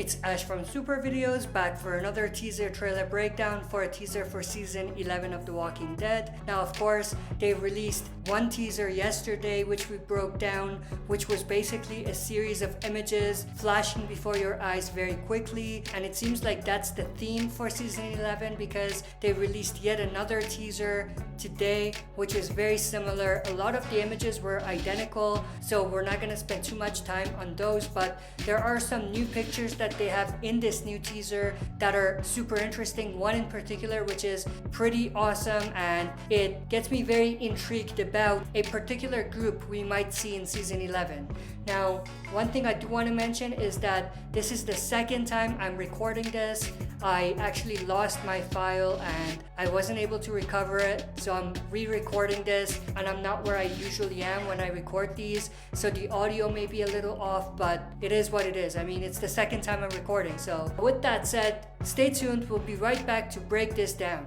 It's Ash from Super Videos, back for another teaser trailer breakdown for a teaser for season 11 of The Walking Dead. Now of course, they released one teaser yesterday which we broke down, which was basically a series of images flashing before your eyes very quickly, and it seems like that's the theme for season 11 because they released yet another teaser today which is very similar. A lot of the images were identical, so we're not going to spend too much time on those, but there are some new pictures that they have in this new teaser that are super interesting. One in particular which is pretty awesome, and it gets me very intrigued about a particular group we might see in season 11. Now, one thing I do want to mention is that this is the second time I'm recording this. I actually lost my file and I wasn't able to recover it, so I'm re-recording this, and I'm not where I usually am when I record these, so the audio may be a little off, but it is what it is. I mean, it's the second time I'm recording. So with that said, stay tuned. We'll be right back to break this down.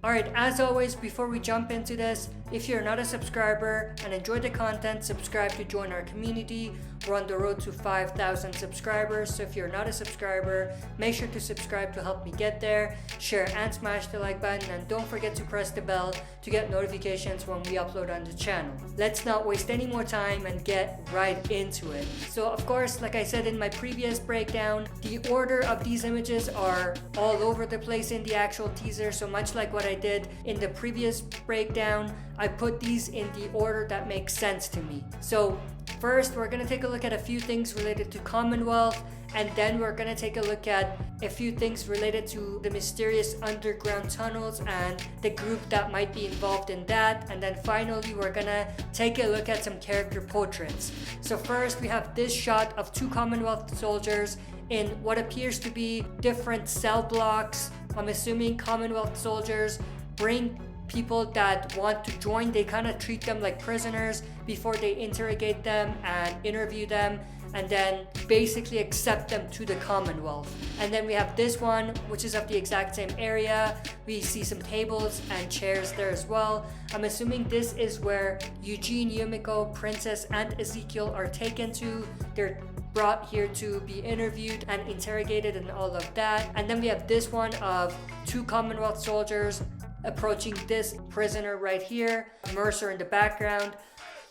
Alright, as always, before we jump into this, if you're not a subscriber and enjoy the content, subscribe to join our community. We're on the road to 5,000 subscribers, so if you're not a subscriber, make sure to subscribe to help me get there. Share and smash the like button, and don't forget to press the bell to get notifications when we upload on the channel. Let's not waste any more time and get right into it. So of course, like I said in my previous breakdown, the order of these images are all over the place in the actual teaser, so much like what I did in the previous breakdown, I put these in the order that makes sense to me. So first, we're going to take a look at a few things related to Commonwealth, and then we're going to take a look at a few things related to the mysterious underground tunnels and the group that might be involved in that, and then finally we're going to take a look at some character portraits. So first, we have this shot of two Commonwealth soldiers in what appears to be different cell blocks. I'm assuming Commonwealth soldiers bring people that want to join. They kind of treat them like prisoners before they interrogate them and interview them, and then basically accept them to the Commonwealth. And then we have this one which is of the exact same area. We see some tables and chairs there as well. I'm assuming this is where Eugene, Yumiko, Princess, and Ezekiel are taken to. They're brought here to be interviewed and interrogated and all of that. And then we have this one of two Commonwealth soldiers approaching this prisoner right here. Mercer in the background.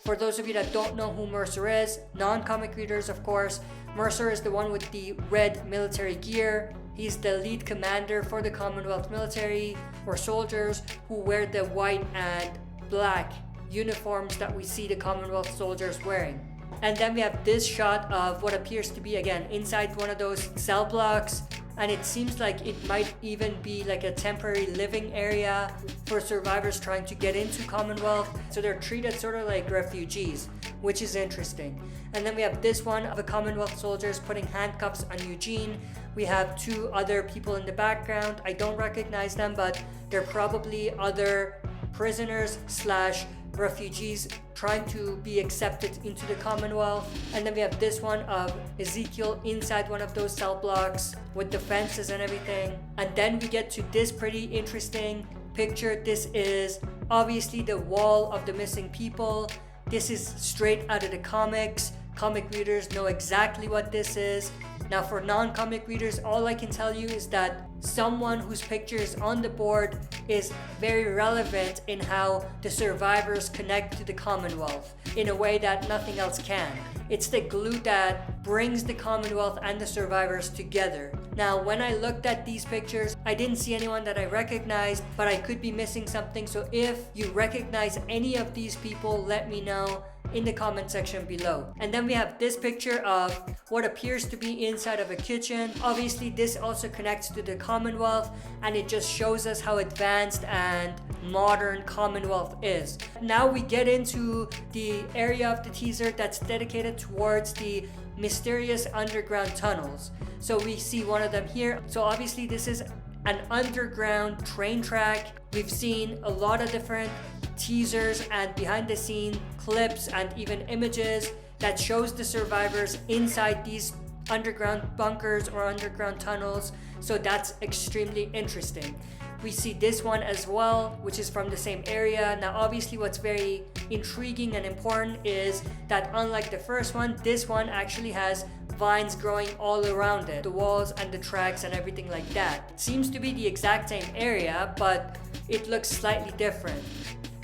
For those of you that don't know who Mercer is, non-comic readers of course, Mercer is the one with the red military gear. He's the lead commander for the Commonwealth military, or soldiers, who wear the white and black uniforms that we see the Commonwealth soldiers wearing. And then we have this shot of what appears to be, again, inside one of those cell blocks, and it seems like it might even be like a temporary living area for survivors trying to get into Commonwealth. So they're treated sort of like refugees, which is interesting. And then we have this one of the Commonwealth soldiers putting handcuffs on Eugene. We have two other people in the background. I don't recognize them, but they're probably other prisoners slash refugees trying to be accepted into the Commonwealth. And then we have this one of Ezekiel inside one of those cell blocks with the fences and everything. And then we get to this pretty interesting picture. This is obviously the wall of the missing people. This is straight out of the comics. Comic readers know exactly what this is. Now for non-comic readers, all I can tell you is that someone whose picture is on the board is very relevant in how the survivors connect to the Commonwealth in a way that nothing else can. It's the glue that brings the Commonwealth and the survivors together. Now, when I looked at these pictures, I didn't see anyone that I recognized, but I could be missing something. So if you recognize any of these people, let me know in the comment section below. And then we have this picture of what appears to be inside of a kitchen. Obviously this also connects to the Commonwealth, and it just shows us how advanced and modern Commonwealth is. Now we get into the area of the teaser that's dedicated towards the mysterious underground tunnels. So we see one of them here. So obviously this is an underground train track. We've seen a lot of different teasers and behind the scene clips and even images that shows the survivors inside these underground bunkers or underground tunnels. So that's extremely interesting. We see this one as well, which is from the same area. Now obviously what's very intriguing and important is that unlike the first one, this one actually has vines growing all around it, the walls and the tracks and everything like that. It seems to be the exact same area, but it looks slightly different.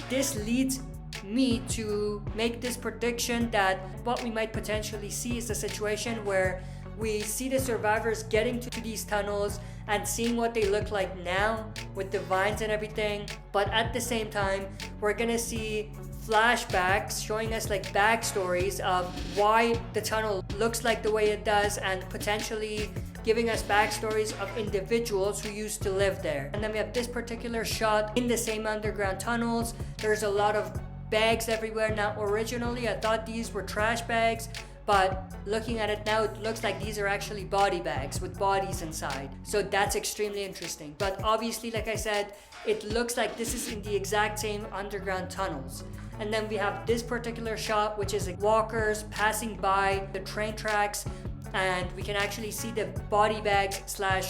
This leads me to make this prediction that what we might potentially see is a situation where we see the survivors getting to these tunnels and seeing what they look like now with the vines and everything, but at the same time we're gonna see flashbacks showing us like backstories of why the tunnel looks like the way it does, and potentially giving us backstories of individuals who used to live there. And then we have this particular shot in the same underground tunnels. There's a lot of bags everywhere. Now originally I thought these were trash bags, but looking at it now, it looks like these are actually body bags with bodies inside. So that's extremely interesting. But obviously, like I said, it looks like this is in the exact same underground tunnels. And then we have this particular shot, which is like walkers passing by the train tracks, and we can actually see the body bags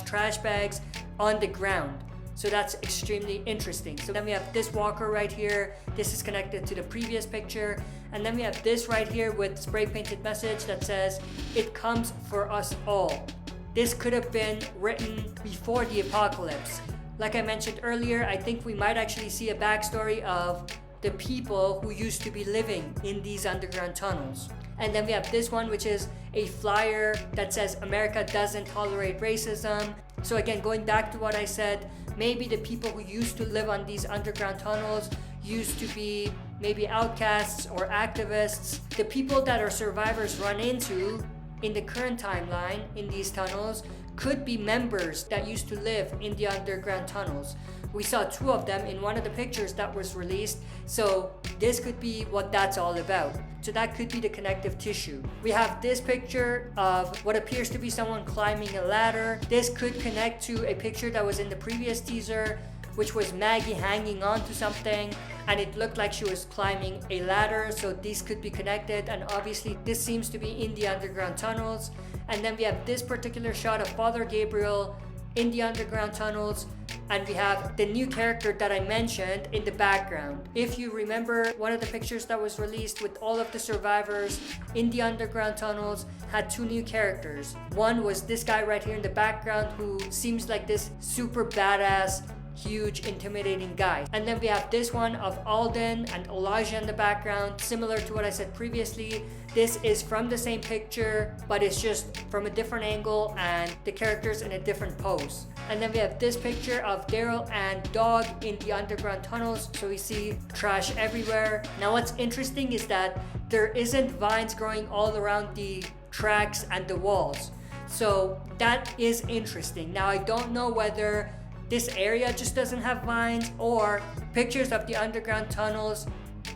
/ trash bags on the ground. So that's extremely interesting. So then we have this walker right here. This is connected to the previous picture. And then we have this right here with spray painted message that says, "It comes for us all." This could have been written before the apocalypse. Like I mentioned earlier, I think we might actually see a backstory of the people who used to be living in these underground tunnels. And then we have this one, which is a flyer that says America doesn't tolerate racism. So again, going back to what I said, maybe the people who used to live on these underground tunnels used to be maybe outcasts or activists. The people that our survivors run into in the current timeline in these tunnels could be members that used to live in the underground tunnels. We saw 2 of them in one of the pictures that was released, so this could be what that's all about. So that could be the connective tissue. We have this picture of what appears to be someone climbing a ladder. This could connect to a picture that was in the previous teaser, which was Maggie hanging on to something, and it looked like she was climbing a ladder. So these could be connected, and obviously this seems to be in the underground tunnels. And then we have this particular shot of Father Gabriel in the underground tunnels, and we have the new character that I mentioned in the background. If you remember, one of the pictures that was released with all of the survivors in the underground tunnels had 2 new characters. One was this guy right here in the background, who seems like this super badass, huge, intimidating guy. And then we have this one of Alden and Elijah in the background, similar to what I said previously. This is from the same picture, but it's just from a different angle and the characters in a different pose. And then we have this picture of Daryl and Dog in the underground tunnels, so we see trash everywhere. Now what's interesting is that there isn't vines growing all around the tracks and the walls, so that is interesting. Now I don't know whether this area just doesn't have vines, or pictures of the underground tunnels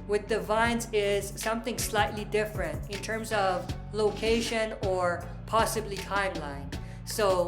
with the vines is something slightly different in terms of location or possibly timeline. So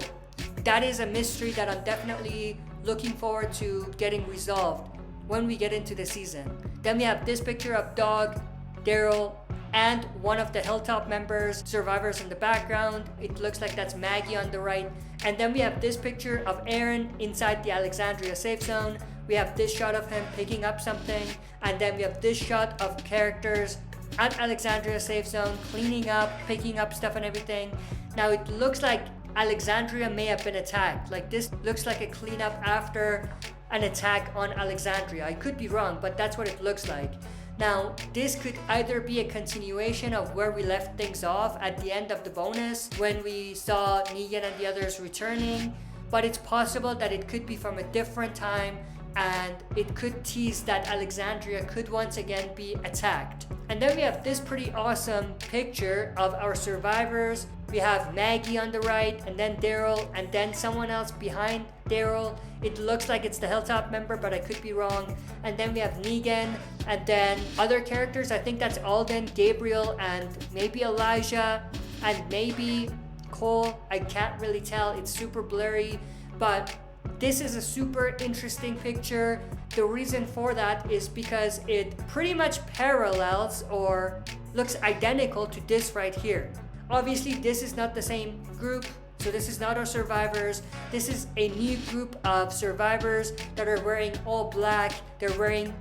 that is a mystery that I'm definitely looking forward to getting resolved when we get into the season. Then we have this picture of Dog, Daryl, and one of the Hilltop members, survivors in the background. It looks like that's Maggie on the right. And then we have this picture of Aaron inside the Alexandria safe zone. We have this shot of him picking up something. And then we have this shot of characters at Alexandria safe zone, cleaning up, picking up stuff and everything. Now it looks like Alexandria may have been attacked. Like, this looks like a cleanup after an attack on Alexandria. I could be wrong, but that's what it looks like. Now, this could either be a continuation of where we left things off at the end of the bonus when we saw Negan and the others returning, but it's possible that it could be from a different time, and it could tease that Alexandria could once again be attacked. And then we have this pretty awesome picture of our survivors. We have Maggie on the right, and then Daryl, and then someone else behind Daryl. It looks like it's the Hilltop member, but I could be wrong. And then we have Negan, and then other characters. I think that's Alden, Gabriel, and maybe Elijah, and maybe Cole. I can't really tell. It's super blurry, but this is a super interesting picture. The reason for that is because it pretty much parallels or looks identical to this right here. Obviously, this is not the same group, So this is not our survivors. This is a new group of survivors that are wearing all black. They're wearing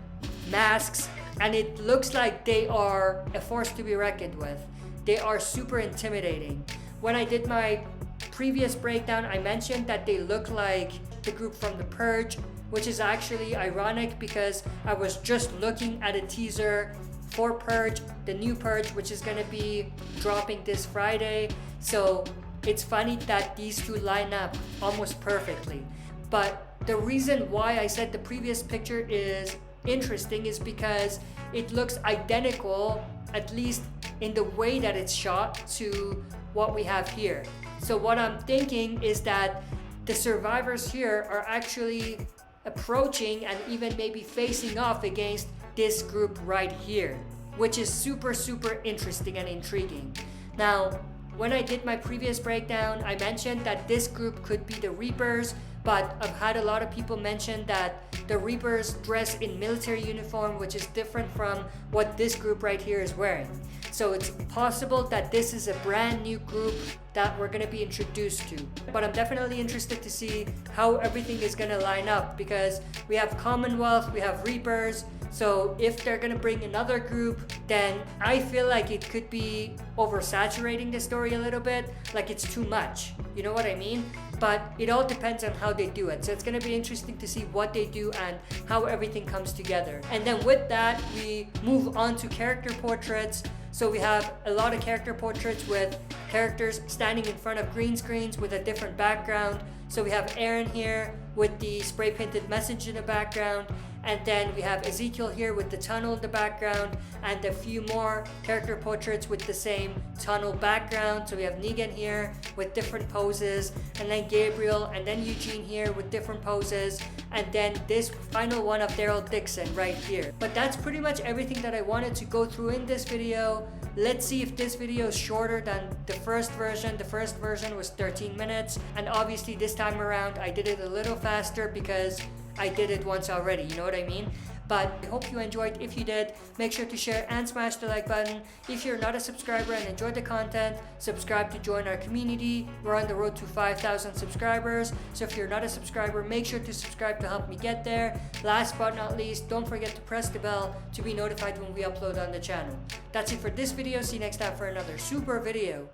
masks, and it looks like they are a force to be reckoned with. They are super intimidating. When I did my previous breakdown, I mentioned that they look like the group from the Purge, which is actually ironic because I was just looking at a teaser for Purge, the new Purge, which is going to be dropping this Friday. So it's funny that these two line up almost perfectly. But the reason why I said the previous picture is interesting is because it looks identical, at least in the way that it's shot, to what we have here. So what I'm thinking is that the survivors here are actually approaching and even maybe facing off against this group right here, which is super interesting and intriguing. Now, when I did my previous breakdown, I mentioned that this group could be the Reapers, but I've had a lot of people mention that the Reapers dress in military uniform, which is different from what this group right here is wearing. So it's possible that this is a brand new group that we're going to be introduced to. But I'm definitely interested to see how everything is going to line up, because we have Commonwealth, we have Reapers. So if they're going to bring another group, then I feel like it could be oversaturating the story a little bit, like it's too much. You know what I mean? But it all depends on how they do it. So it's going to be interesting to see what they do and how everything comes together. And then with that, we move on to character portraits. So we have a lot of character portraits with characters standing in front of green screens with a different background. So we have Aaron here with the spray painted message in the background, and then we have Ezekiel here with the tunnel in the background, and a few more character portraits with the same tunnel background. So we have Negan here with different poses, and then Gabriel, and then Eugene here with different poses, and then this final one of Daryl Dixon right here. But that's pretty much everything that I wanted to go through in this video. Let's see if this video is shorter than the first version. The first version was 13 minutes, and obviously this time around I did it a little faster because I did it once already, you know what I mean? But I hope you enjoyed. If you did, make sure to share and smash the like button. If you're not a subscriber and enjoyed the content, subscribe to join our community. We're on the road to 5,000 subscribers. So if you're not a subscriber, make sure to subscribe to help me get there. Last but not least, don't forget to press the bell to be notified when we upload on the channel. That's it for this video. See you next time for another super video.